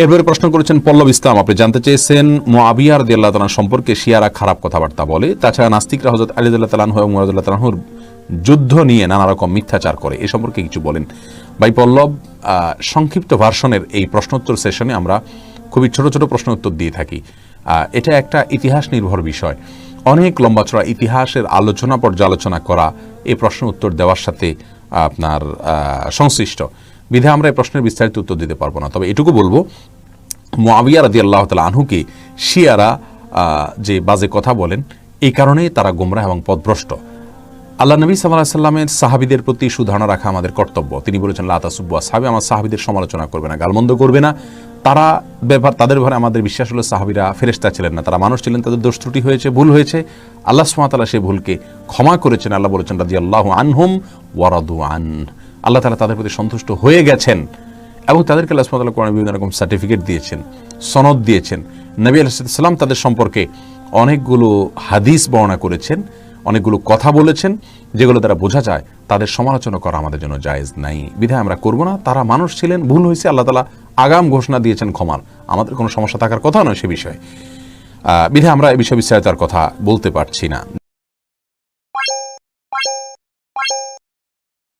এরপরে প্রশ্ন করেছেন পল্লব ইসলাম, আপনি জানতে চেয়েছেন মুআবিয়া রাদিয়াল্লাহু তাআলা সম্পর্কে শিয়ারা খারাপ কথাবার্তা বলে, তাছাড়া নাস্তিকরা হযরত আলী রাদিয়াল্লাহু তাআলা এবং মুআবিয়া রাদিয়াল্লাহু তাআলার যুদ্ধ নিয়ে নানা রকম মিথ্যাচার করে, এ সম্পর্কে কিছু বলেন। ভাই পল্লব, সংক্ষিপ্ত ভার্সনের এই প্রশ্নোত্তর সেশনে আমরা খুবই ছোট ছোট প্রশ্ন উত্তর দিয়ে থাকি। এটা একটা ইতিহাস নির্ভর বিষয়, অনেক লম্বা চড়া ইতিহাসের আলোচনা পর্যালোচনা করা এই প্রশ্ন উত্তর দেওয়ার সাথে আপনার সংশ্লিষ্ট বিধায় আমরা এই প্রশ্নের বিস্তারিত উত্তর দিতে পারবো না। তবে এটুকু বলবো, মুআবিয়া রাদিয়াল্লাহু তাআলা আনহুকে শিয়ারা যে বাজে কথা বলেন, এই কারণেই তারা গোমরাহ এবং পথভ্রষ্ট। আল্লাহ নবী সাল্লাল্লাহু আলাইহি সাল্লামের সাহাবীদের প্রতি সুধারণা রাখা আমাদের কর্তব্য। তিনি বলেছেন, লা তাসুব্বু আসহাবি, আমার সাহাবীদের সমালোচনা করবে না, গালমন্দ করবে না। তাদের ব্যাপারে আমাদের বিশ্বাস হলো সাহাবীরা ফেরেশতা ছিলেন না, তারা মানুষ ছিলেন, তাদের দোষ ত্রুটি হয়েছে, ভুল হয়েছে। আল্লাহ সুবহানাহু ওয়া তাআলা সেই ভুলকে ক্ষমা করেছেন। আল্লাহ বলেছেন, রাদিয়াল্লাহু আনহুম ওয়া রাদু আন, আল্লাহ তাআলা তাদের প্রতি সন্তুষ্ট হয়ে গেছেন এবং তাদেরকে আল্লাহ সুবহানাহু ওয়া তাআলা কোরআনে বিভিন্ন রকম সার্টিফিকেট দিয়েছেন, সনদ দিয়েছেন। নবী আলাইহিস সালাম তাদের সম্পর্কে অনেকগুলো হাদিস বর্ণনা করেছেন, অনেকগুলো কথা বলেছেন, যেগুলো দ্বারা বোঝা যায় তাদের সমালোচনা করা আমাদের জন্য জায়েজ নাই, বিধায় আমরা করব না। তারা মানুষ ছিলেন, ভুল হয়েছে, আল্লাহ তাআলা আগাম ঘোষণা দিয়েছেন ক্ষমার, আমাদের কোনো সমস্যা থাকার কথা নয় সে বিষয়ে, বিধায় আমরা এই বিষয়ে বিস্তারিত কথা বলতে পারছি না।